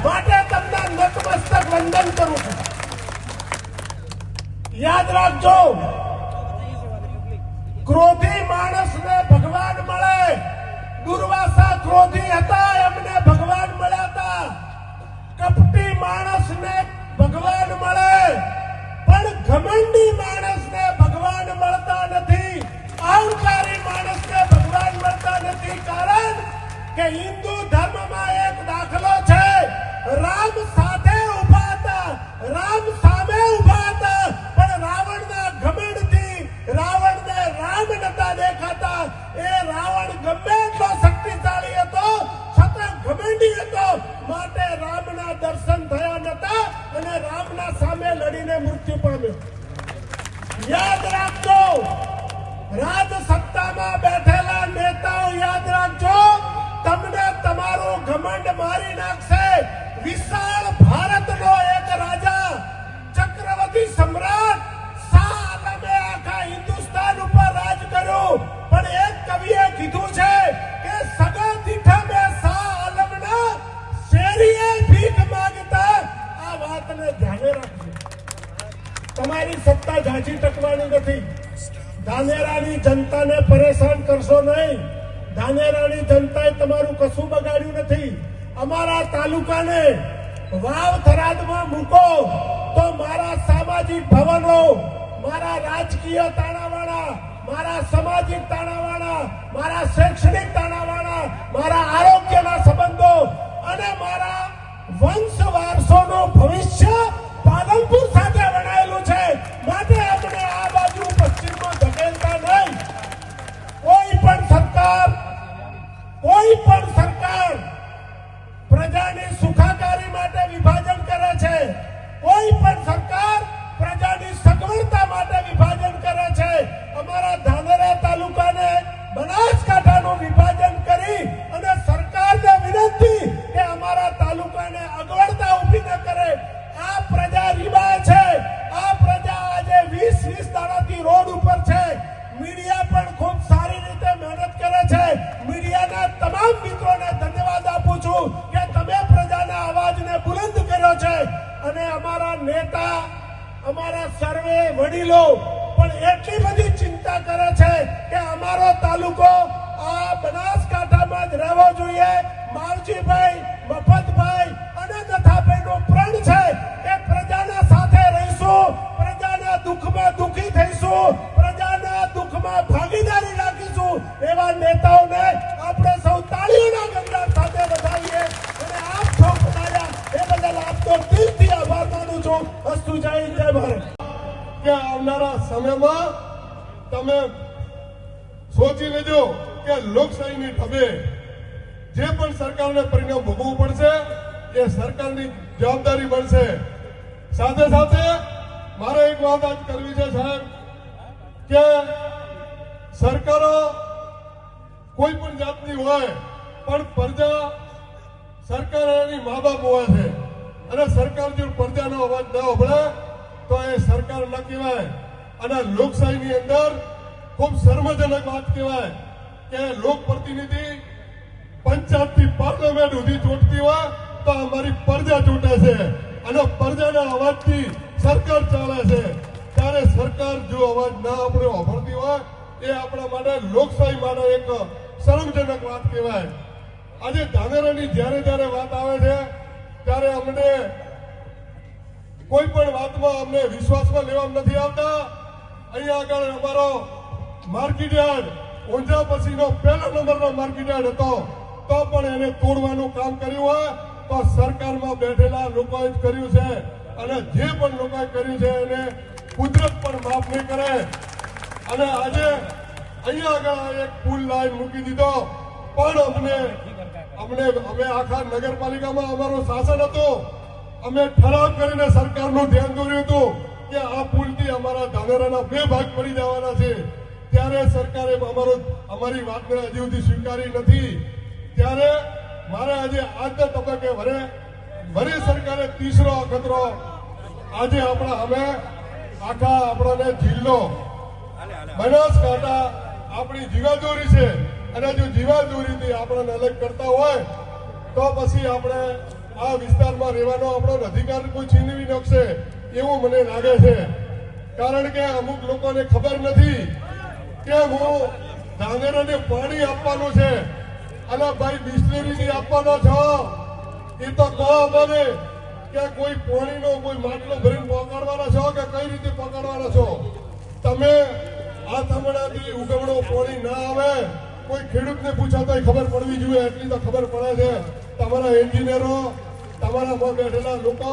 માટે તમને નતમસ્તક વંદન કરું છું। યાદ રાખજો, ક્રોધી માણસને ભગવાન મળે। દુર્વાસા ક્રોધી હતા, એમને ભગવાન મળ્યા હતા। કપટી માણસને ભગવાન મળે, પણ ઘમંડી માણસને ભગવાન મળતા નથી। અહંકારી માણસને ભગવાન મળતા નથી। કારણ કે હિન્દુ ધર્મમાં એક દાખલો છે, રામ સાથે ઉભા હતા, રામ સામે ઉભા હતા, પણ રાવણના ઘમંડથી રાવણને રામ નતા દેખાતા। એ રાવણ ગમે એટલો શક્તિશાળી હતો, છતાં ઘમંડી હતો, માટે રામના દર્શન થયા નતા અને રામના સામે લડીને મૃત્યુ પામ્યો। યાદ રાખજો, રાજ સત્તામાં બેઠેલા નેતાઓ યાદ રાખજો, તમને તમારું ઘમંડ મારી નાખશે। વિશાળ ભારતનો એક રાજા, ચક્રવર્તી સમ્રાટ શાહ આલમે આખા હિન્દુસ્તાન ઉપર રાજ કર્યું, પણ એક કવિએ કીધું છે કે સગા દીઠા મેં શાહ આલમના શેરીએ ભીખ માંગતા। આ વાતને ધ્યાને રાખજો। તમારી સત્તા ઝાંઝી ટકવાની નથી। ધાનેરાની જનતાને પરેશાન કરશો નહીં। ધાનેરાની જનતાએ તમારું કશું બગાડ્યું નથી। અમારા તાલુકાને વાવ થરાદમાં મૂકો તો મારા સામાજિક ભવનો, મારા રાજકીય તાણાવાળા, મારા સામાજિક તાણાવાળા, મારા શૈક્ષણિક તાણાવાળા, મારા આરોગ્યના સંબંધો અને મારા વંશ વારસોનું ભવિષ્ય પાલનપુર સાથે વણાયેલું છે। માટે આપણે આ બાજુ પશ્ચિમમાં ધકેલતા નહીં। કોઈ પણ સરકાર પ્રજાની સુખાકારી માટે વિભાજન કરે છે। કોઈ પણ સરકાર પ્રજાની સગવડતા માટે વિભાજન કરે છે। અમારા ધાનેરા તાલુકાને બનાસકાંઠાનું વિભાજન કરી અને સરકારને વિનંતી કે અમારા તાલુકાને અગવડતા ઊભી ન કરે। આ પ્રજા રીબાય છે। આ પ્રજા આજે 20 દાડાથી રોડ ઉપર છે। મીડિયા પણ ખૂબ સારી રીતે મહેનત કરે છે। મીડિયાના તમામ મિત્રોને ધન્યવાદ આપું છું કે તમે પ્રજાના અવાજને બુલંદ કર્યો છે। અને અમારા નેતા, અમારા સર્વે વડીલો પણ એટલી બધી ચિંતા કરે છે કે અમારો તાલુકો આ બનાસકાંઠામાં જ રહેવો જોઈએ। માવજીભાઈ, મફતભાઈ અને નથાભાઈનું પ્રણ છે કે પ્રજાના સાથે રહીશું, પ્રજાના દુઃખમાં દુઃખી થઈશું, પ્રજાના દુઃખમાં ભાગીદારી રાખીશું। એવા નેતાઓને આપણે સૌ તાળીઓના ગણગણાટ સાથે વધાવીએ અને આપ સૌ પધાર્યા એ બદલ આપનો દિલથી આભાર માનું છું। અસ્તુ જય હિન્દ, જય ભારત। કે આવનારા સમયમાં તમે સોચી લેજો કે લોકશાહીની ઢબે જે પણ સરકારને પરિણામ ભોગવવું પડશે એ સરકારની જવાબદારી બનશે। સાથે સાથે મારે એક વાત આજ કરવી છે સાહેબ કે સરકારો કોઈ પણ જાતની હોય પણ પ્રજા સરકાર એની મા બાપ હોય છે અને સરકાર જો પ્રજાનો અવાજ ન સાંભળે તો એ સરકાર ન કહેવાય। અને લોકશાહીની અંદર ખૂબ શર્મજનક વાત કહેવાય કે લોક પ્રતિનિધિ પંચાયતથી પાર્લામેન્ટ સુધી ચૂંટતી હોય તો અમારી પ્રજા ચૂંટે છે અને પ્રજાના અવાજથી સરકાર ચાલે છે। ત્યારે સરકાર જો અવાજ ના આપણે સાંભળતી હોય એ આપણા માટે લોકશાહી માટે એક શરમજનક વાત કહેવાય। આજે ધાનેરાની જ્યારે વાત આવે છે ત્યારે અમને કોઈ પણ વાતમાં અમને વિશ્વાસમાં લેવામાં નથી આવતા। અહીંયા આગળ અમારો માર્કેટ યાર્ડ ઊંઝા પછીનો પહેલો નંબરનો માર્કેટ યાર્ડ હતો, તો પણ એને તોડવાનું કામ કર્યું હોય તો સરકારમાં બેઠેલા લોકોએ જ કર્યું છે। અને જે પણ લોકોએ કર્યું છે એને કુદરત પણ માફ નહીં કરે। અને આજે અહીંયા આગળ એક પુલ લાઈન મૂકી દીધો, પણ અમે આખા નગરપાલિકામાં અમારું શાસન હતું, અમે ઠરાવ કરીને સરકારનું ધ્યાન દોર્યું હતું કે આ પુલથી અમારા ધાનેરાના 2 ભાગ પડી જવાના છે। ત્યારે સરકારે અમારી વાતને હજી સુધી સ્વીકારી નથી। ત્યારે મારે આજે આજના તબક્કે વરે સરકારે ત્રીસરો અખતરો આજે અમે આખા આપણને જિલ્લો બનાસકાંઠા આપણી જીવાદોરી છે અને જો જીવાદોરીથી આપણને અલગ કરતા હોય તો પછી આપણે આ વિસ્તારમાં રહેવાનો આપણો અધિકાર કોઈ છીનવી નાખશે એવું મને લાગે છે. કારણ કે અમુક લોકોને ખબર નથી કે હું ધાનેરાને પાણી આપવાનું છે અને ભાઈ બિસ્લેરી આપવાનો છો. એ તો કહો મને કે કોઈ પાણીનો કોઈ માટલો ભરીને પકડવાના છો કે કઈ રીતે પકડવાના છો? તમે આ થમણાથી ઉગમણો પાણી ના આવે કોઈ ખેડૂતને પૂછો તો ખબર પડવી જોઈએ. એટલી તો ખબર પડે છે. તમારા એન્જિનિયરો, તમારામાં બેઠેલા લોકો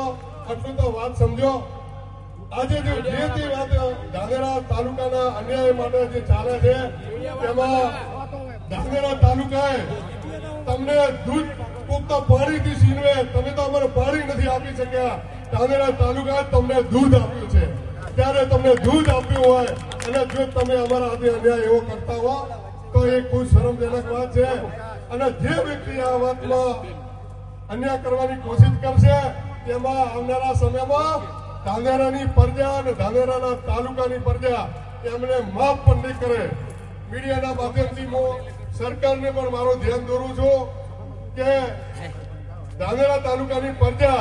આટલું તો વાત સમજો. આજે જે વાત ધાનેરા તાલુકાના અન્યાય માટે જે ચાલે છે તેમાં ધાનેરા તાલુકાએ તમને દૂધ પૂરતા પાણીથી સીનવે, તમે તો અમારે પાણી નથી આપી શક્યા. ધાનેરા તાલુકાએ તમને દૂધ આપ્યું છે. ત્યારે તમને દૂધ આપ્યું હોય અને જો તમે અમારા હાથે અન્યાય એવો કરતા હો તો એ કોઈ શરમજનક વાત છે. અને જે વ્યક્તિ આ વાતમાં અન્યાય કરવાની કોશિશ કરશે તેમાં આવનારા સમયમાં ધાનેરાની પ્રજા અને ધાનેરાના તાલુકાની પ્રજા એમને માફ પણ નહીં કરે. મીડિયાના માધ્યમથી હું સરકારને પણ મારું ધ્યાન દોરું છું કે ધાનેરા તાલુકાની પ્રજા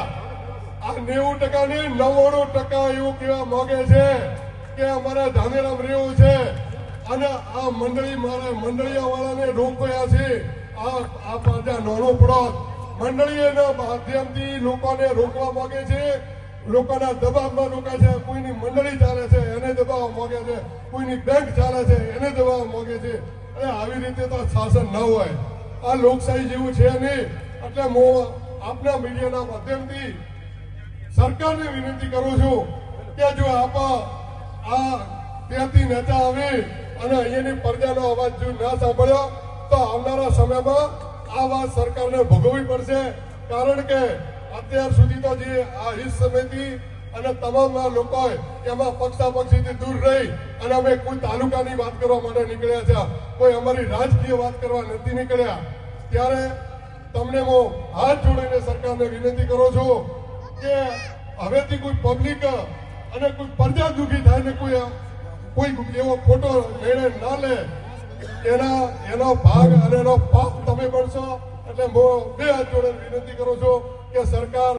આ 90% ને 99% એવું કહેવા માંગે છે કે અમારે ધાનેરામાં રહેવું છે અને આ મંડળીયા વાળાને રોક્યા છે. આ પ્રજા નાનો પડોત મંડળીના માધ્યમથી લોકોને રોકવા માંગે છે. લોકોના દબાવમાં રોકાય છે. કોઈની મંડળી ચાલે છે એને દબાવવા માંગે છે. કોઈની બેંક ચાલે છે એને દબાવવા માંગે છે. અને આવી રીતે તો શાસન ન હોય. આ લોકશાહી જેવું છે નહીં. એટલે હું આપના મીડિયાના માધ્યમથી સરકારને વિનંતી કરું છું કે જો આપ આ ત્યાંથી નેતા આવી અને અહીંયાની પ્રજાનો અવાજ જો ના સાંભળ્યો તો આવનારા સમયમાં આ વાત સરકારને ભોગવવી પડશે. કારણ કે અત્યાર સુધી તો જે આ હિત સમિતિ અને તમામ લોકો એમાં પક્ષાપક્ષીથી દૂર રહી અને અમે કોઈ તાલુકાની વાત કરવા માટે નીકળ્યા છે, કોઈ અમારી રાજકીય વાત કરવા નથી નીકળ્યા. ત્યારે તમને હું હાથ જોડીને સરકારને વિનંતી કરું છું કે હવેથી કોઈ પબ્લિક અને કોઈ પ્રજા દુઃખી થાય ને કોઈ એવો ખોટો નિર્ણય ના લે એનો ભાગ અને એનો પાપ તમે બનશો. એટલે હું બે હાથ જોડે વિનંતી કરું છું કે સરકાર